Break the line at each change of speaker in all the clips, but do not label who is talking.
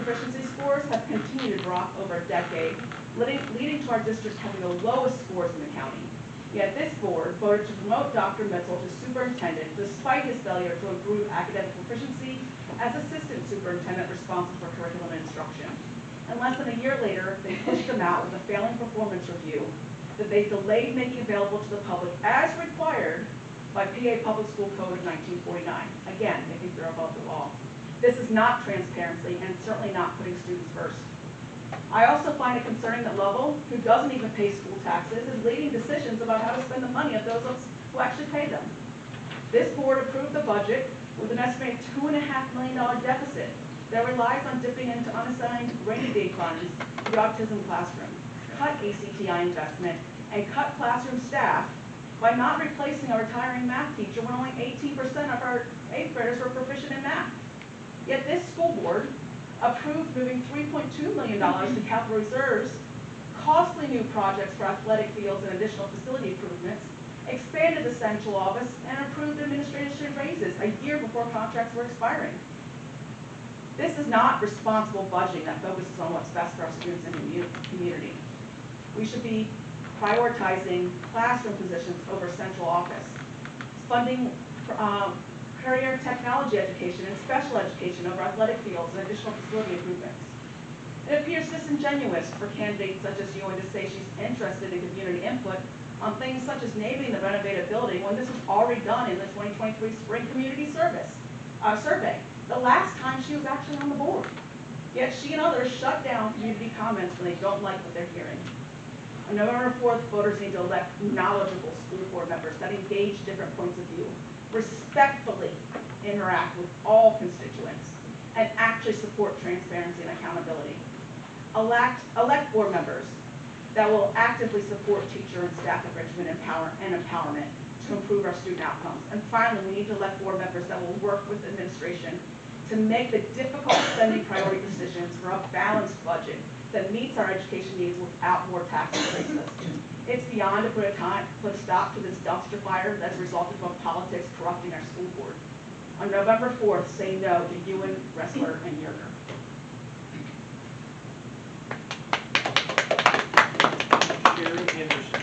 proficiency scores have continued to drop over a decade, leading to our district having the lowest scores in the county. Yet this board voted to promote Dr. Mitchell to superintendent despite his failure to improve academic proficiency as assistant superintendent responsible for curriculum and instruction. And less than a year later, they pushed him out with a failing performance review that they delayed making available to the public as required by PA Public School Code of 1949. Again, they think they're above the law. This is not transparency and certainly not putting students first. I also find it concerning that Lovell, who doesn't even pay school taxes, is leading decisions about how to spend the money of those of us who actually pay them. This board approved the budget with an estimated $2.5 million deficit that relies on dipping into unassigned rainy day funds for the autism classroom, cut ACTI investment, and cut classroom staff by not replacing a retiring math teacher when only 18% of our 8th graders were proficient in math. Yet this school board approved moving $3.2 million to capital reserves, costly new projects for athletic fields and additional facility improvements, expanded the central office, and approved administrative raises a year before contracts were expiring. This is not responsible budgeting that focuses on what's best for our students and community. We should be prioritizing classroom positions over central office, funding career technology education and special education over athletic fields and additional facility improvements. It appears disingenuous for candidates such as you to say she's interested in community input on things such as naming the renovated building when this was already done in the 2023 Spring Community Survey, the last time she was actually on the board. Yet she and others shut down community comments when they don't like what they're hearing. On November 4th, voters need to elect knowledgeable school board members that engage different points of view, respectfully interact with all constituents, and actually support transparency and accountability. Elect board members that will actively support teacher and staff enrichment and empowerment to improve our student outcomes. And finally, we need to elect board members that will work with administration to make the difficult spending priority decisions for a balanced budget that meets our education needs without more tax increases. It's beyond to put a stop to this dumpster fire that's resulted from politics corrupting our school board. On November 4th, say no to Ewan, Ressler, and Yerger.
Jerry Anderson.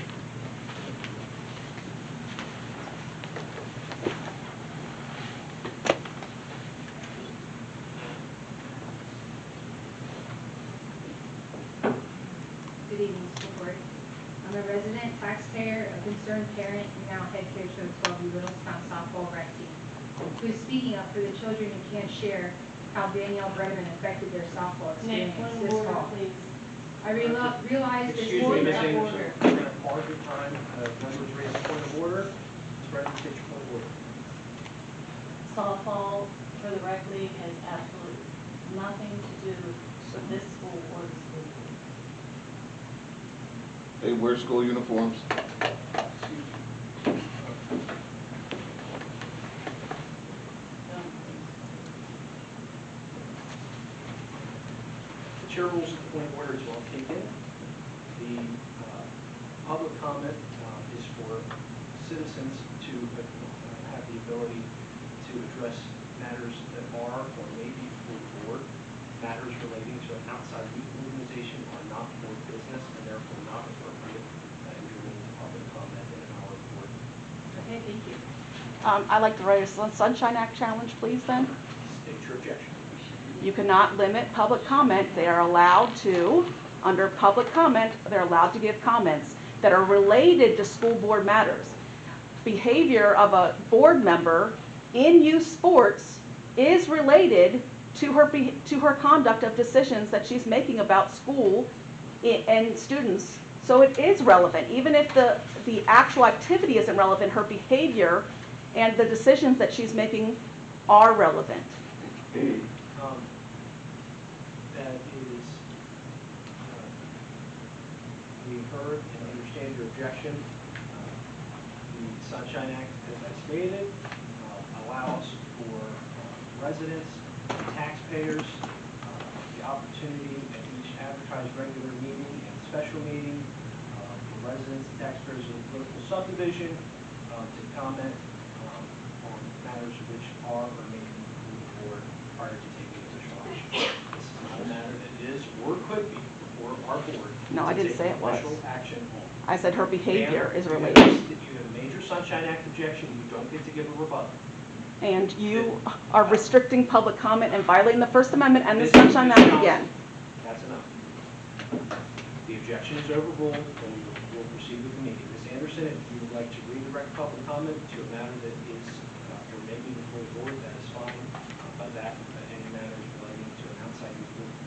Good evening, school board. I'm a resident, taxpayer, a concerned parent, and now head coach of the 12U Littlestown softball rec team, who is speaking up for the children who can't share how Danielle Brenneman affected their softball experience this fall.
Please.
I realize this
Excuse me,
board
Ms.
of
Anderson,
order.
we're going to pause your time. Members raise a point of order. Ms. Brennan, state your point of order.
Softball for the rec league has absolutely nothing to do with this school or the school board.
They wear school uniforms.
Excuse me. The chair rules the point of order is well taken. The public comment is for citizens to have the ability to address matters that are or may be before the board. Matters relating to an outside youth organization are not board business and therefore not appropriate during the public comment in our board.
Okay, thank you.
I'd like to raise a Sunshine Act challenge, please, then.
State your objection.
You cannot limit public comment. They are allowed to, under public comment, they're allowed to give comments that are related to school board matters. Behavior of a board member in youth sports is related to her conduct of decisions that she's making about school and students. So it is relevant, even if the actual activity isn't relevant, her behavior and the decisions that she's making are relevant.
That is, we heard and understand your objection. The Sunshine Act, as I stated, allows for residents and taxpayers the opportunity at each advertised regular meeting and special meeting for residents and taxpayers of the local subdivision to comment on matters which are or may be before the board prior to taking official action. This is not a matter or could be before our board.
No, I
to
didn't
take
say it was.
official action on.
I said her behavior
Ma'am,
is
you have-
related.
If you have a major Sunshine Act objection, you don't get to give a rebuttal.
And you are restricting public comment and violating the First Amendment and the
Ms.
Sunshine Act
Johnson,
again.
That's enough. The objection is overruled, and we will proceed with the meeting. Ms. Anderson, if you would like to redirect public comment to a matter that is, you're making before the board, that is fine. But that, any matters relating to an outside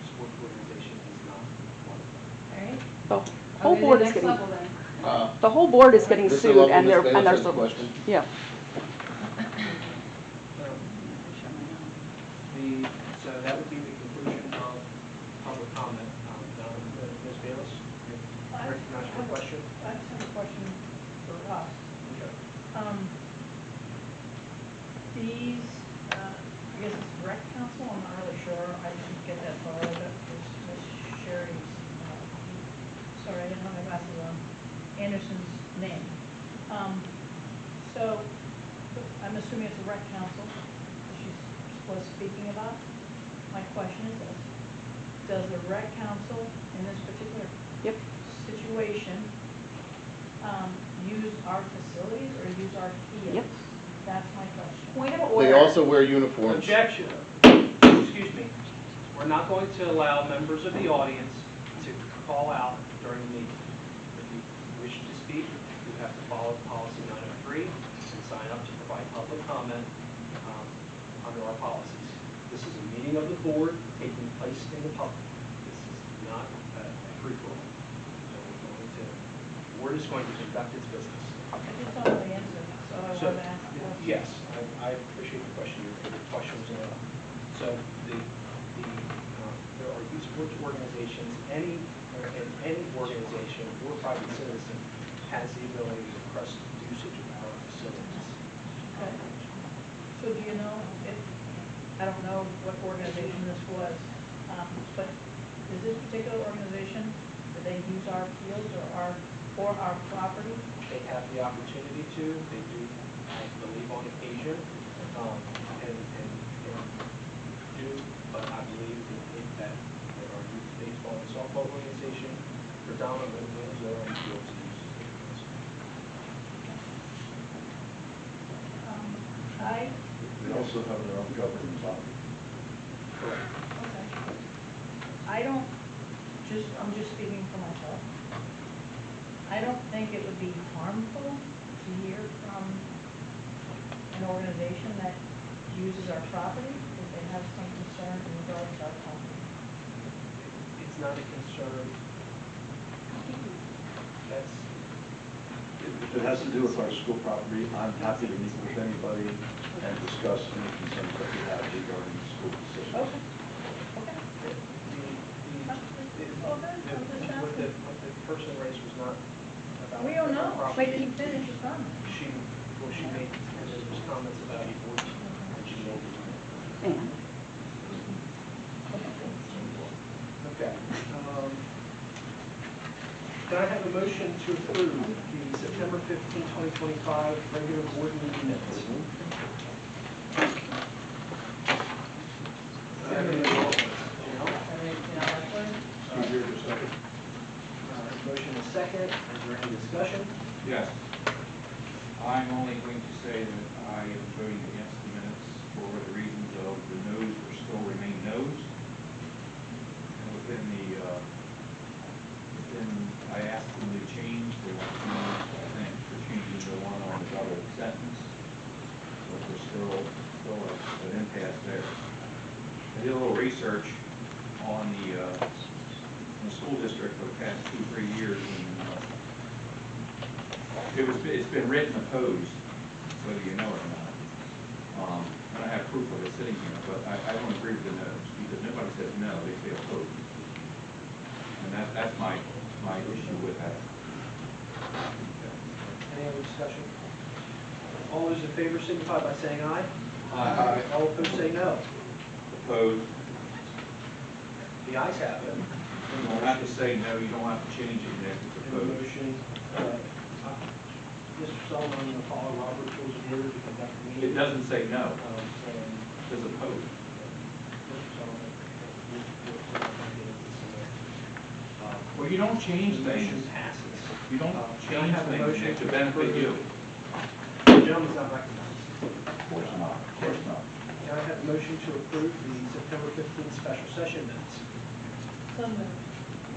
sports organization is not one of them.
All right.
The
I'll
whole
go to
board
the
is
next
getting,
level then.
the whole board is getting
Mr.
sued
Lovell,
and
Ms.
they're,
Bayless
and they're,
has a question.
yeah.
So that would be the conclusion of public comment. Now, Ms. Bayless, you recognize your question?
I just have a question for us.
Okay.
These, I guess it's rec council, I'm not really sure, I didn't get that far, but it's Ms. Sherry's, sorry, I didn't have my glasses on, Anderson's name. So, I'm assuming it's a rec council that she's speaking about. My question is this: does the rec council in this particular
Yep.
situation use our facilities or use our fields?
Yep.
That's my question.
Point of
They
order.
also wear uniforms.
Objection. Excuse me. We're not going to allow members of the audience to call out during the meeting. If you wish to speak, you have to follow policy 903 and sign up to provide public comment under our policies. This is a meeting of the board taking place in the public. This is not a free-for-all. So we're going to, the board is going to conduct its business.
I just don't know the answer, so I
So,
want to ask.
yes, I appreciate the question. Your question was enough. So there are youth sports organizations, any organization or private citizen has the ability to request usage of our facilities.
Okay. So do you know if, I don't know what organization this was, but is this particular organization, do they use our fields or our property?
They have the opportunity to, they do, I believe on occasion, and do, but I believe that our youth baseball and softball organization predominantly wins their own fields and uses their fields.
They also have their own governing body.
Correct.
Okay. I'm just speaking for myself. I don't think it would be harmful to hear from an organization that uses our property if they have some concern in regards to our property.
It's not a concern. That's,
If it has to do with our school property, I'm happy to meet with anybody and discuss any concerns that we have regarding school decisions.
Okay. Okay.
what the person raised was not about.
We don't know.
property.
Wait, didn't finish your comment.
She made, there was comments about the board, and she made.
And
Okay. Can I have a motion to approve the September 15, 2025 regular board meeting minutes?
Steve, you're the second.
Motion is second. Is there any discussion?
Yes. I'm only going to say that I am voting against the minutes for the reasons of the no's will still remain no's. And I asked them to change, they want to change, I think, for changing the one on the double sentence. So we're still an impasse there. I did a little research on the school district for the past 2-3 years, and it's been written opposed, whether you know it or not. And I have proof of it sitting here, but I don't agree with the no's, because nobody says no, they say opposed. And that's my issue with that.
Any other discussion? All those in favor signify by saying aye.
Aye.
All opposed say no.
Opposed.
The ayes have it.
You don't have to say no, you don't have to change it if it's
And the
opposed.
motion, Mr. Sullivan, I'm going to follow Robert's rules of order to conduct the meeting.
It doesn't say no,
So,
it says opposed.
Mr. Sullivan, we're not going to get into some of that.
Well, you don't change
The motion
things.
passes.
You don't
Can I
change
have a
things
motion
that
to
to benefit
approve?
you.
The gentleman's not recognized.
Of course not, of course not.
Can I have a motion to approve the September 15th special session minutes?
So moved.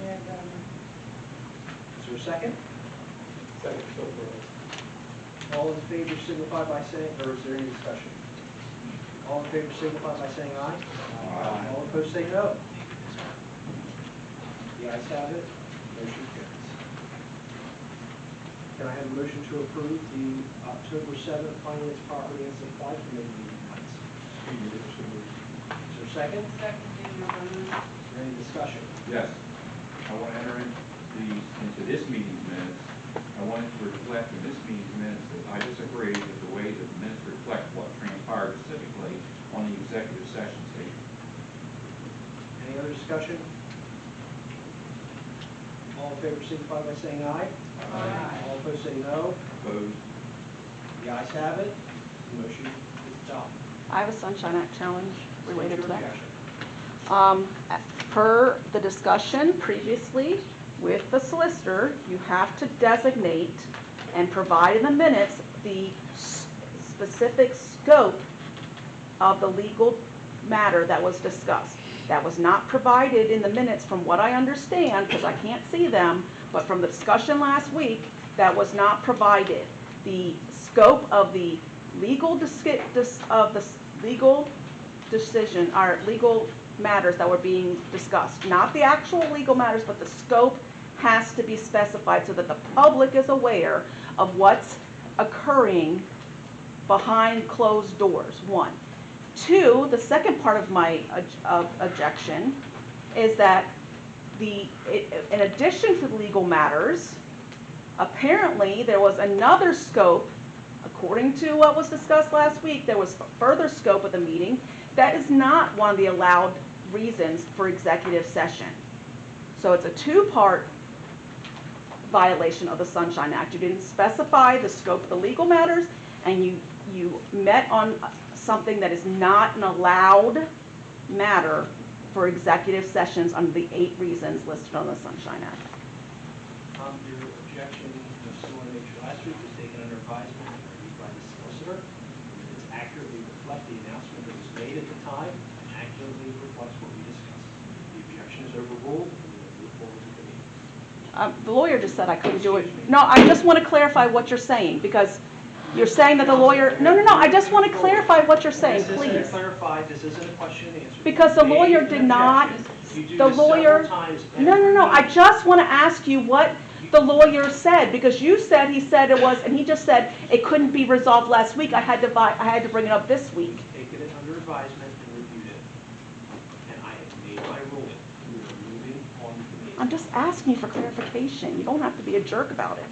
And,
Is there a second?
Second, so approved.
All in favor signify by saying, or is there any discussion? All in favor signify by saying aye.
Aye.
All opposed say no. The ayes have it, motion carries. Can I have a motion to approve the October 7th Finance, Property, and Supply Committee meeting minutes? Is there a second? Is there any discussion?
Yes. I want to enter into this meeting's minutes. I want it to reflect in this meeting's minutes that I disagree with the way that the minutes reflect what transpired specifically on the executive session stage.
Any other discussion? All in favor signify by saying aye.
Aye.
All opposed say no.
Opposed?
The ayes have it, the motion is adopted.
I have a Sunshine Act challenge related
State
to
your
that.
objection.
Per the discussion previously with the solicitor, you have to designate and provide in the minutes the specific scope of the legal matter that was discussed. That was not provided in the minutes from what I understand, because I can't see them, but from the discussion last week, that was not provided. The scope of the legal legal decision, or legal matters that were being discussed, not the actual legal matters, but the scope has to be specified so that the public is aware of what's occurring behind closed doors, one. Two, the second part of my objection is that in addition to the legal matters, apparently there was another scope, according to what was discussed last week, there was further scope of the meeting that is not one of the allowed reasons for executive session. So it's a two-part violation of the Sunshine Act. You didn't specify the scope of the legal matters, and you met on something that is not an allowed matter for executive sessions under the 8 reasons listed on the Sunshine Act.
Your objection, just want to make sure, last week was taken under advisement and reviewed by the solicitor. It's accurately reflect the announcement that was made at the time, and accurately reflects what we discussed. The objection is overruled, and we will move forward to the meeting.
The lawyer just said I couldn't do it. No, I just want to clarify what you're saying, because you're saying that the lawyer, no, I just want to clarify what you're saying,
This isn't
please.
clarified, this isn't a question and answer.
Because the
You made
lawyer
an
did not,
objection. You do
the
this
lawyer,
several times
no,
every
I
meeting.
just want to ask you what the lawyer said, because you said he said it was, and he just said it couldn't be resolved last week, I had to bring it up this week.
Taken it under advisement and reviewed it, and I have made my ruling. We are moving on to the meeting.
I'm just asking you for clarification, you don't have to be a jerk about it.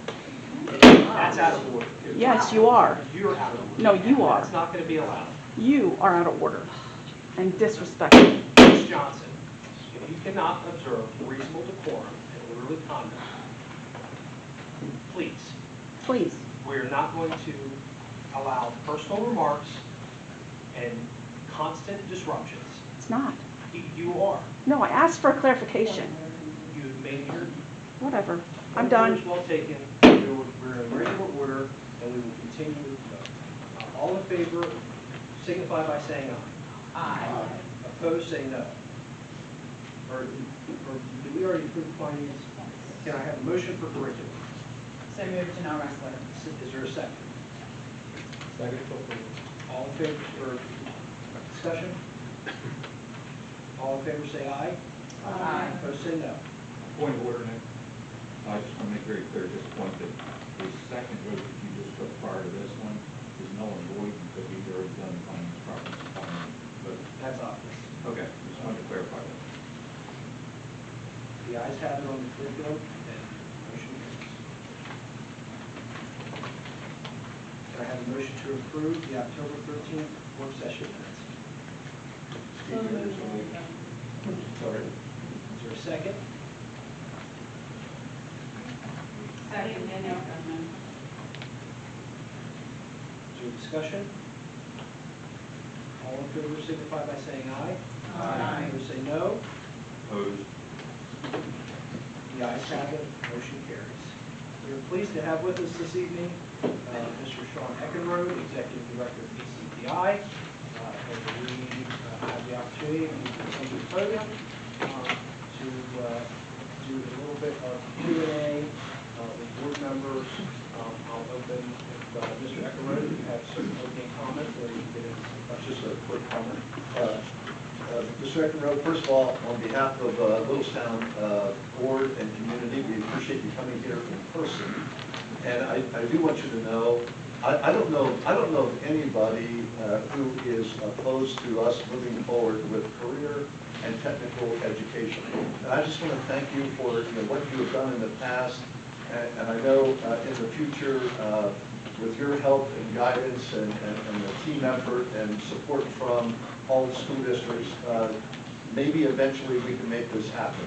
That's out of order.
Yes, you are.
You're out of order.
No, you are.
That's not going to be allowed.
You are out of order and disrespectful.
Ms. Johnson, if you cannot observe reasonable decorum and orderly conduct, please,
Please.
we're not going to allow personal remarks and constant disruptions.
It's not.
You are.
No, I asked for a clarification.
You've made your
Whatever. I'm
Order
done.
is well taken. We're in regular order, and we will continue with the vote. All in favor, signify by saying aye.
Aye.
Opposed, say no. Or did we already approve finance? Can I have a motion for curriculum?
So moved to no wrestler.
Is there a second?
Second, so approved.
All in favor for discussion? All in favor, say aye.
Aye.
Opposed, say no.
Point of order, Nick. I just want to make very clear at this point that the second vote that you just took prior to this one is null and void because we've already done the finance property supplement. But,
That's obvious.
okay, just wanted to clarify that.
The ayes have it on the curriculum, and motion carries. Can I have a motion to approve the October 13th work session minutes?
Sorry.
Is there a second?
Second, Danielle.
Is there discussion? All in favor signify by saying aye.
Aye.
Opposed say no.
Opposed?
The ayes have it, motion carries. We are pleased to have with us this evening Mr. Sean Eckenrode, Executive Director of BCPI. And we have the opportunity to come to the podium to do a little bit of Q&A with board members. I'll open, if Mr. Eckenrode, if you have certain opening comments, or you can get into some questions.
Just a quick comment. Mr. Eckenrode, first of all, on behalf of Littlestown board and community, we appreciate you coming here in person. And I do want you to know, I don't know of anybody who is opposed to us moving forward with career and technical education. And I just want to thank you for what you have done in the past, and I know in the future, with your help and guidance and the team effort and support from all the school districts, maybe eventually we can make this happen.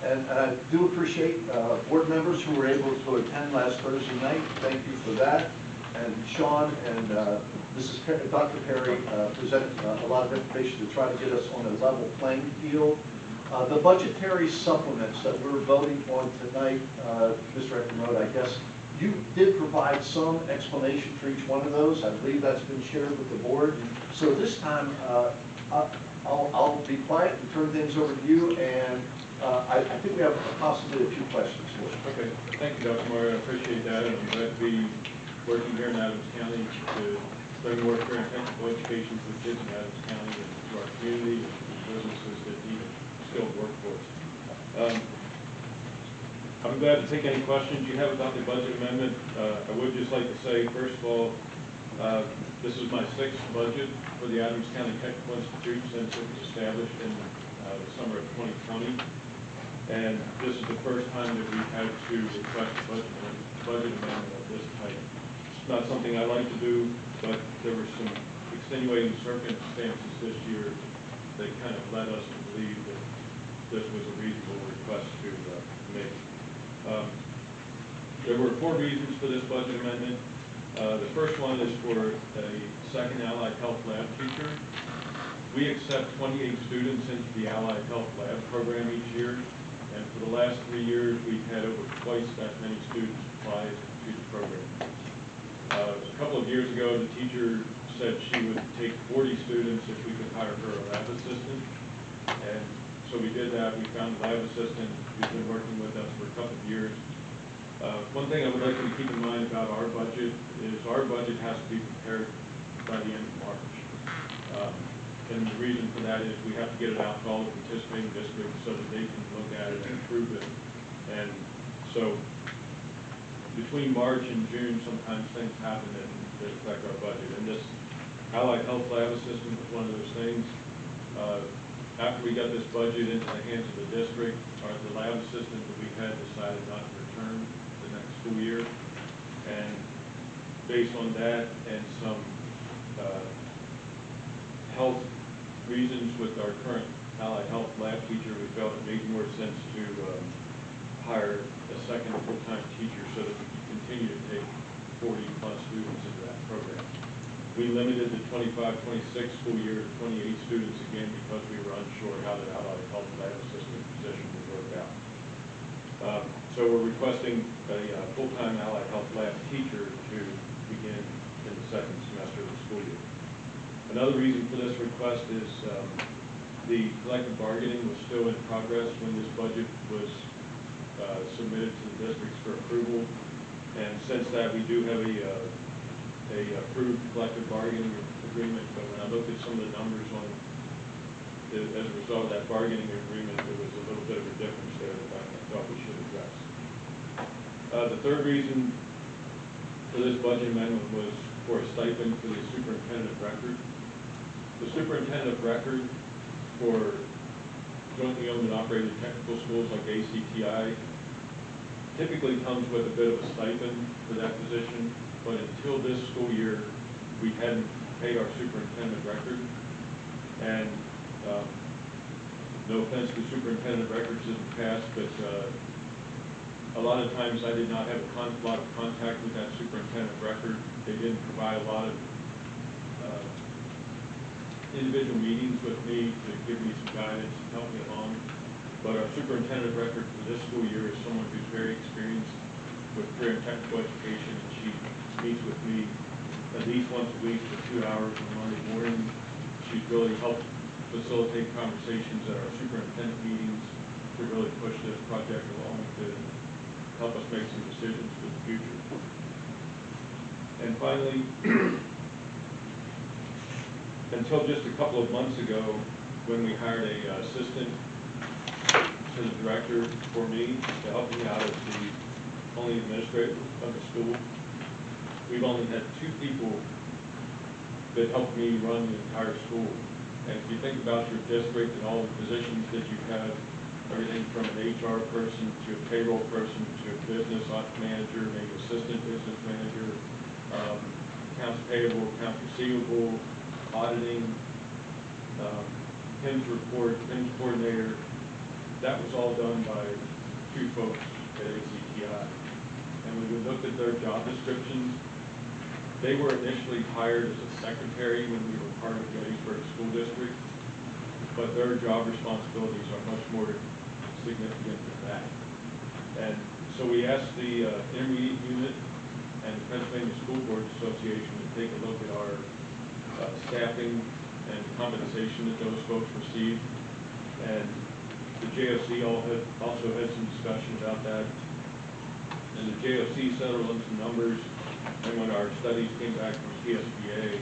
And I do appreciate board members who were able to attend last Thursday night. Thank you for that. And Sean and Dr. Perry presented a lot of information to try to get us on a level playing field. The budgetary supplements that we're voting on tonight, Mr. Eckenrode, I guess you did provide some explanation for each one of those. I believe that's been shared with the board. So this time, I'll be quiet and turn things over to you, and I think we have possibly a few questions for you.
Okay, thank you, Dr. Moore. I appreciate that, and I'm glad to be working here in Adams County to bring more career and technical education to the kids in Adams County and to our community and to businesses that need a skilled workforce. I'm glad to take any questions you have about the budget amendment. I would just like to say, first of all, this is my 6th budget for the Adams County Technical Institute since it was established in the summer of 2020. And this is the first time that we've had to request a budget amendment of this type. It's not something I like to do, but there were some extenuating circumstances this year that kind of led us to believe that this was a reasonable request to make. There were 4 reasons for this budget amendment. The first one is for a second allied health lab teacher. We accept 28 students into the allied health lab program each year, and for the last 3 years, we've had over twice that many students apply to the program. A couple of years ago, the teacher said she would take 40 students if we could hire her a lab assistant, and so we did that. We found a lab assistant who's been working with us for a couple of years. One thing I would like you to keep in mind about our budget is our budget has to be prepared by the end of March. And the reason for that is we have to get it out to all the participating districts so that they can look at it and approve it. And so between March and June, sometimes things happen that affect our budget. And this allied health lab assistant was one of those things. After we got this budget into the hands of the district, the lab assistant that we had decided not to return the next school year. And based on that and some health reasons with our current allied health lab teacher, we felt it made more sense to hire a second full-time teacher so that we could continue to take 40-plus students into that program. We limited the 25-26 school year to 28 students again because we were unsure how the allied health lab assistant position would work out. So we're requesting a full-time allied health lab teacher to begin in the second semester of the school year. Another reason for this request is the collective bargaining was still in progress when this budget was submitted to the districts for approval. And since that, we do have a approved collective bargaining agreement, but when I looked at some of the numbers on as a result of that bargaining agreement, there was a little bit of a difference there that I thought we should address. The third reason for this budget amendment was for a stipend for the superintendent of record. The superintendent of record for jointly owned and operated technical schools like ACTI typically comes with a bit of a stipend for that position, but until this school year, we hadn't paid our superintendent of record. And no offense to superintendent of records in the past, but a lot of times I did not have a lot of contact with that superintendent of record. They didn't provide a lot of individual meetings with me to give me some guidance and help me along.
But our superintendent record for this school year is someone who's very experienced with career and technical education, and she meets with me at least once a week for 2 hours on Monday morning. She's really helped facilitate conversations at our superintendent meetings to really push this project along to help us make some decisions for the future. And finally, until just a couple of months ago, when we hired a assistant to the director for me to help me out as the only administrator of the school, we've only had 2 people that help me run the entire school. And if you think about your district and all the positions that you have, everything from an HR person to a payroll person to a business ops manager, maybe assistant business manager, accounts payable, accounts receivable, auditing, PIMS report, PIMS coordinator, that was all done by 2 folks at ACTI. And when we looked at their job descriptions, they were initially hired as a secretary when we were part of Gettysburg School District, but their job responsibilities are much more significant than that. And so we asked the intermediate unit and the Pennsylvania School Board Association to take a look at our staffing and compensation that those folks receive. And the JOC also had some discussion about that. And the JOC settled on some numbers, and when our studies came back from PSBA,